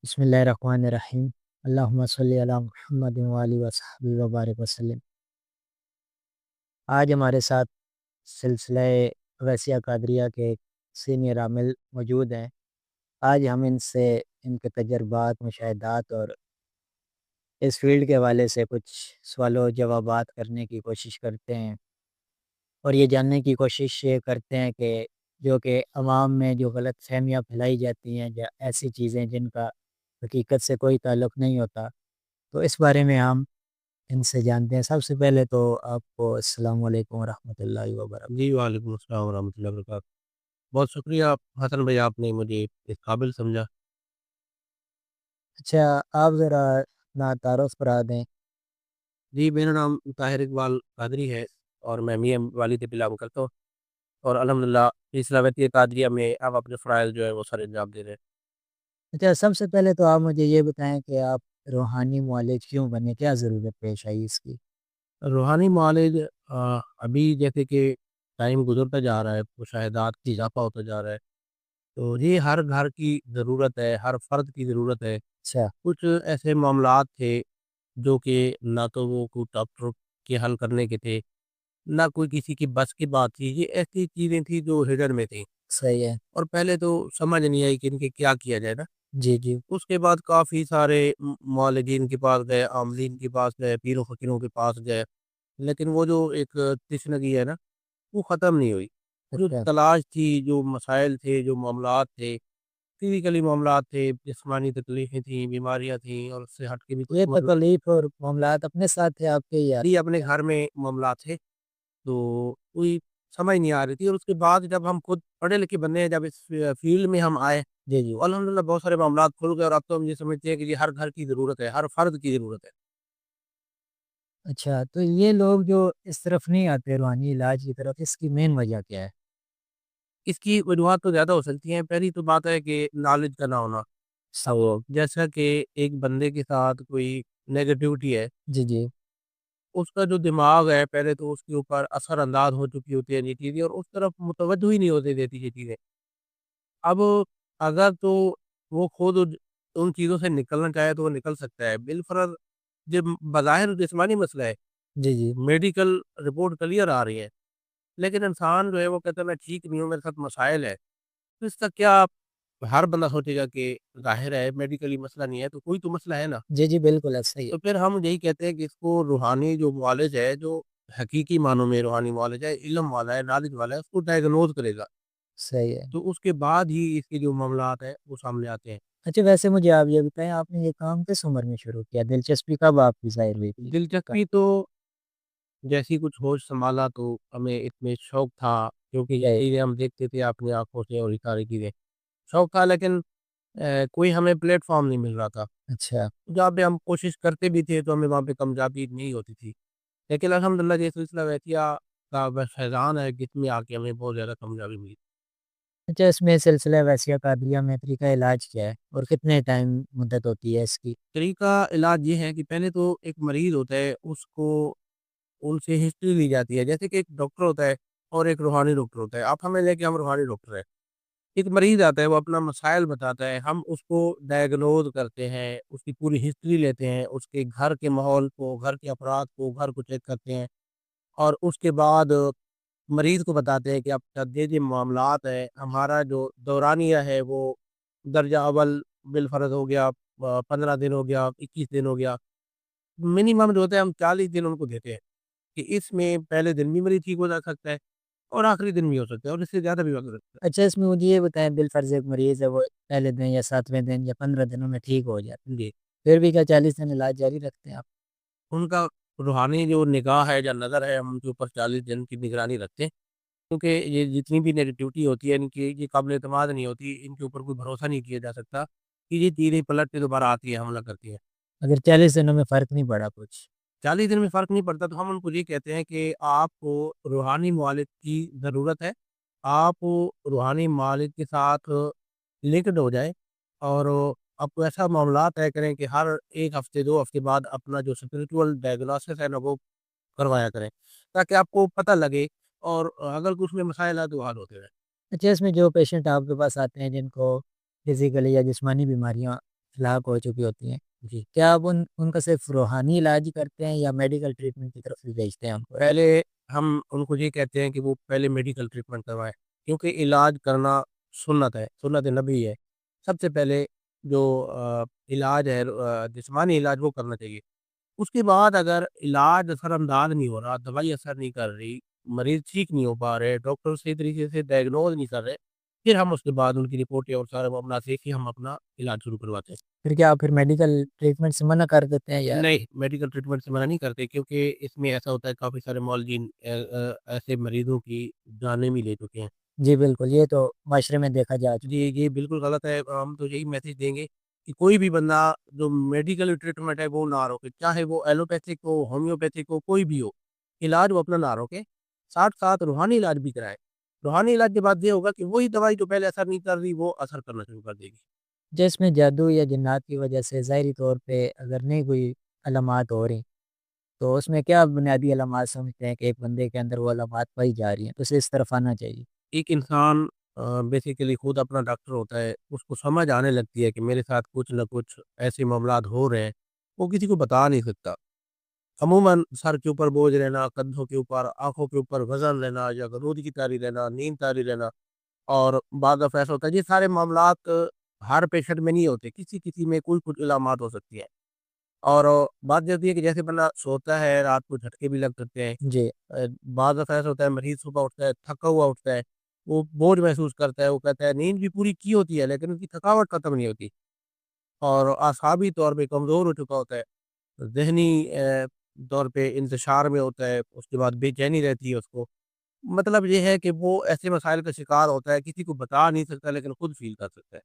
بسم اللہ الرحمن الرحیم۔ اللہم صلی علی محمد وآلہ وصحبہ وبارک وسلم۔ آج ہمارے ساتھ سلسلہ ویسیہ قادریہ کے ایک سینئر عامل موجود ہیں۔ آج ہم ان سے ان کے تجربات، مشاہدات اور اس فیلڈ کے حوالے سے کچھ سوال و جوابات کرنے کی کوشش کرتے ہیں، اور یہ جاننے کی کوشش یہ کرتے ہیں کہ عوام میں جو غلط فہمیاں پھیلائی جاتی ہیں یا ایسی چیزیں جن کا حقیقت سے کوئی تعلق نہیں ہوتا، تو اس بارے میں ہم ان سے جانتے ہیں۔ سب سے پہلے تو آپ کو السلام علیکم ورحمۃ اللہ وبرکاتہ۔ جی وعلیکم السلام ورحمۃ اللہ وبرکاتہ۔ بہت شکریہ حسن بھائی، آپ نے مجھے اس قابل سمجھا۔ اچھا، آپ ذرا اپنا تعارف کرا دیں۔ جی، میرا نام طاہر اقبال قادری ہے اور میں میاں والی سے بلانگ کرتا ہوں، اور الحمدللہ سلسلہ ویسیہ قادریہ میں اب اپنے فرائض جو ہے وہ سر انجام دے رہے ہیں۔ اچھا، سب سے پہلے تو آپ مجھے یہ بتائیں کہ آپ روحانی معالج کیوں بنے، کیا ضرورت پیش آئی اس کی؟ روحانی معالج ابھی جیسے کہ ٹائم گزرتا جا رہا ہے، مشاہدات کی اضافہ ہوتا جا رہا ہے، تو یہ ہر گھر کی ضرورت ہے، ہر فرد کی ضرورت ہے۔ اچھا کچھ ایسے معاملات تھے جو کہ نہ تو وہ کوئی ڈاکٹر کے حل کرنے کے تھے، نہ کوئی کسی کی بس کی بات تھی۔ یہ ایسی چیزیں تھیں جو ہڈن میں تھیں، صحیح ہے۔ اور پہلے تو سمجھ نہیں آئی کہ ان کے کیا کیا جائے نا۔ جی جی۔ اس کے بعد کافی سارے معالجین کے پاس گئے، عاملین کے پاس گئے، پیر و فقیروں کے پاس گئے، لیکن وہ جو ایک تشنگی ہے نا، وہ ختم نہیں ہوئی۔ جو اچھا، تلاش تھی، جو مسائل تھے، جو معاملات تھے، فزیکلی معاملات تھے، جسمانی تکلیفیں تھیں، بیماریاں تھیں، اور اس سے ہٹ کے بھی کچھ یہ تکلیف اور معاملات اپنے ساتھ تھے آپ کے یا؟ بھی اپنے گھر میں معاملات تھے، تو کوئی سمجھ نہیں آ رہی تھی۔ اور اس کے بعد جب ہم خود پڑھے لکھے بندے ہیں، جب اس فیلڈ میں ہم آئے، جی جی۔ تو الحمدللہ بہت سارے معاملات کھل گئے، اور اب تو ہم یہ سمجھتے ہیں کہ یہ ہر گھر کی ضرورت ہے، ہر فرد کی ضرورت ہے۔ اچھا، تو یہ لوگ جو اس طرف نہیں آتے روحانی علاج کی طرف، اس کی مین وجہ کیا ہے؟ اس کی وجوہات تو زیادہ ہو سکتی ہیں۔ پہلی تو بات ہے کہ نالج کا نہ ہونا۔ اب جیسا کہ ایک بندے کے ساتھ کوئی نیگیٹیوٹی ہے، جی جی۔ اس کا جو دماغ ہے پہلے تو اس کے اوپر اثر انداز ہو چکی ہوتی ہے یہ چیزیں، اور اس طرف متوجہ ہی نہیں ہوتے دیتی یہ چیزیں۔ اب اگر تو وہ خود ان چیزوں سے نکلنا چاہے تو وہ نکل سکتا ہے بالفرض۔ جب بظاہر جسمانی مسئلہ ہے، جی جی۔ میڈیکل رپورٹ کلیئر آ رہی ہے، لیکن انسان جو ہے وہ کہتا ہے میں ٹھیک نہیں ہوں، میرے ساتھ مسائل ہے، تو اس کا کیا؟ ہر بندہ سوچے گا کہ ظاہر ہے میڈیکلی مسئلہ نہیں ہے تو کوئی تو مسئلہ ہے نا۔ جی جی، بالکل ایسا ہی ہے۔ تو پھر ہم یہی کہتے ہیں کہ اس کو روحانی جو معالج ہے، جو حقیقی معنوں میں روحانی معالج ہے، علم والا ہے، نالج والا ہے، اس کو ڈائگنوز کرے گا، صحیح ہے۔ تو اس کے بعد ہی اس کے جو معاملات ہیں وہ سامنے آتے ہیں۔ اچھا، ویسے مجھے آپ یہ بتائیں، آپ نے یہ کام کس عمر میں شروع کیا؟ دلچسپی کب آپ کی ظاہر ہوئی تھی؟ دلچسپی تو جیسی کچھ ہوش سنبھالا تو ہمیں اس میں شوق تھا، کیونکہ یہ چیزیں ہم دیکھتے تھے اپنی آنکھوں سے، اور یہ ساری چیزیں شوق تھا، لیکن کوئی ہمیں پلیٹ فارم نہیں مل رہا تھا۔ اچھا جہاں پہ ہم کوشش کرتے بھی تھے تو ہمیں وہاں پہ کامیابی نہیں ہوتی تھی، لیکن الحمدللہ یہ سلسلہ ویسیہ کا فیضان ہے کہ اس میں آ کے ہمیں بہت زیادہ کامیابی ملی۔ اچھا، اس میں سلسلہ ویسیہ قادریہ میں طریقہ علاج کیا ہے اور کتنے ٹائم مدت ہوتی ہے اس کی؟ طریقہ علاج یہ ہے کہ پہلے تو ایک مریض ہوتا ہے، اس کو ان سے ہسٹری لی جاتی ہے، جیسے کہ ایک ڈاکٹر ہوتا ہے اور ایک روحانی ڈاکٹر ہوتا ہے۔ آپ ہمیں لے کے ہم روحانی ڈاکٹر ہیں، ایک مریض آتا ہے، وہ اپنا مسائل بتاتا ہے، ہم اس کو ڈائگنوز کرتے ہیں، اس کی پوری ہسٹری لیتے ہیں، اس کے گھر کے ماحول کو، گھر کے افراد کو، گھر کو چیک کرتے ہیں، اور اس کے بعد مریض کو بتاتے ہیں کہ اب یہ معاملات ہے، ہمارا جو دورانیہ ہے وہ درجہ اول بالفرض ہو گیا، 15 دن ہو گیا، 21 دن ہو گیا، منیمم جو ہوتا ہے ہم 40 دن ان کو دیتے ہیں، کہ اس میں پہلے دن بھی مریض ٹھیک ہو جا سکتا ہے، اور آخری دن بھی ہو سکتا ہے، اور اس سے زیادہ بھی ہو سکتا اچھا، اس میں مجھے یہ بتائیں، بالفرض ایک مریض ہے، وہ پہلے دن یا 7ویں دن یا 15 دنوں میں ٹھیک ہو جاتا ہے۔ جی، ہے، پھر بھی کیا 40 دن علاج جاری رکھتے ہیں آپ؟ ان کا روحانی جو نگاہ ہے یا نظر ہے، ہم ان کے اوپر 40 دن کی نگرانی رکھتے ہیں، کیونکہ یہ جتنی بھی نیگیٹیوٹی ہوتی ہے ان کی، یہ قابل اعتماد نہیں ہوتی، ان کے اوپر کوئی بھروسہ نہیں کیا جا سکتا کہ یہ چیزیں پلٹ کے دوبارہ آتی ہے، حملہ کرتی ہیں۔ اگر 40 دنوں میں فرق نہیں پڑا کچھ؟ 40 دن میں فرق نہیں پڑتا تو ہم ان کو یہ کہتے ہیں کہ آپ کو روحانی معالج کی ضرورت ہے، آپ روحانی معالج کے ساتھ لنکڈ ہو جائیں، اور آپ کو ایسا معاملات طے کریں کہ ہر ایک ہفتے 2 ہفتے بعد اپنا جو اسپریچول ڈائگنوسس ہے نا وہ کروایا کریں، تاکہ آپ کو پتہ لگے، اور اگر کچھ میں مسائل ہے تو حل ہوتے رہیں۔ اچھا، اس میں جو پیشنٹ آپ کے پاس آتے ہیں جن کو فزیکلی یا جسمانی بیماریاں ہلاک ہو چکی ہوتی ہیں، جی، کیا آپ ان کا صرف روحانی علاج ہی کرتے ہیں یا میڈیکل ٹریٹمنٹ کی طرف بھی بھیجتے ہیں ہم کو؟ پہلے ہم ان کو یہ کہتے ہیں کہ وہ پہلے میڈیکل ٹریٹمنٹ کروائیں، کیونکہ علاج کرنا سنت ہے، سنت نبی ہے۔ سب سے پہلے جو علاج ہے جسمانی علاج وہ کرنا چاہیے۔ اس کے بعد اگر علاج اثر انداز نہیں ہو رہا، دوائی اثر نہیں کر رہی، مریض ٹھیک نہیں ہو پا رہے، ڈاکٹر صحیح طریقے سے ڈائگنوز نہیں کر رہے، پھر ہم اس کے بعد ان کی رپورٹیں اور سارے معاملات دیکھ کے ہم اپنا علاج شروع کرواتے ہیں۔ پھر کیا آپ پھر میڈیکل ٹریٹمنٹ سے منع کر دیتے ہیں یا؟ نہیں، میڈیکل ٹریٹمنٹ سے منع نہیں کرتے، کیونکہ اس میں ایسا ہوتا ہے کافی سارے معالجین ایسے مریضوں کی جانیں بھی لے چکے ہیں۔ جی بالکل، یہ تو معاشرے میں دیکھا جا جی، چکا ہے۔ یہ بالکل غلط ہے۔ ہم تو یہی میسج دیں گے کہ کوئی بھی بندہ جو میڈیکل ٹریٹمنٹ ہے وہ نہ روکے، چاہے وہ ایلوپیتھک ہو، ہومیوپیتھک ہو، کوئی بھی ہو، علاج وہ اپنا نہ روکے، ساتھ ساتھ روحانی علاج بھی کرائے۔ روحانی علاج کے بعد یہ ہوگا کہ وہی دوائی جو پہلے اثر نہیں کر رہی وہ اثر کرنا شروع کر دے گی۔ جس میں جادو یا جنات کی وجہ سے ظاہری طور پہ اگر نہیں کوئی علامات ہو رہی، تو اس میں کیا بنیادی علامات سمجھتے ہیں کہ ایک بندے کے اندر وہ علامات پائی جا رہی ہیں تو اسے اس طرف آنا چاہیے؟ ایک انسان بیسیکلی خود اپنا ڈاکٹر ہوتا ہے، اس کو سمجھ آنے لگتی ہے کہ میرے ساتھ کچھ نہ کچھ ایسے معاملات ہو رہے ہیں، وہ کسی کو بتا نہیں سکتا۔ عموماً سر کے اوپر بوجھ رہنا، کندھوں کے اوپر، آنکھوں کے اوپر وزن لینا یا غدود کی طاری لینا، نیند طاری لینا، اور بعض دفعہ ایسا ہوتا ہے یہ سارے معاملات ہر پیشنٹ میں نہیں ہوتے، کسی کسی میں کوئی کچھ علامات ہو سکتی ہیں۔ اور بات یہ ہوتی ہے کہ جیسے بندہ سوتا ہے رات کو جھٹکے بھی لگ سکتے ہیں۔ جی بعض دفعہ ایسا ہوتا ہے مریض صبح اٹھتا ہے تھکا ہوا اٹھتا ہے، وہ بوجھ محسوس کرتا ہے، وہ کہتا ہے نیند بھی پوری کی ہوتی ہے لیکن اس کی تھکاوٹ ختم نہیں ہوتی، اور اعصابی طور پہ کمزور ہو چکا ہوتا ہے، ذہنی طور پہ انتشار میں ہوتا ہے، اس کے بعد بے چینی رہتی ہے اس کو۔ مطلب یہ ہے کہ وہ ایسے مسائل کا شکار ہوتا ہے، کسی کو بتا نہیں سکتا لیکن خود فیل کر سکتا ہے۔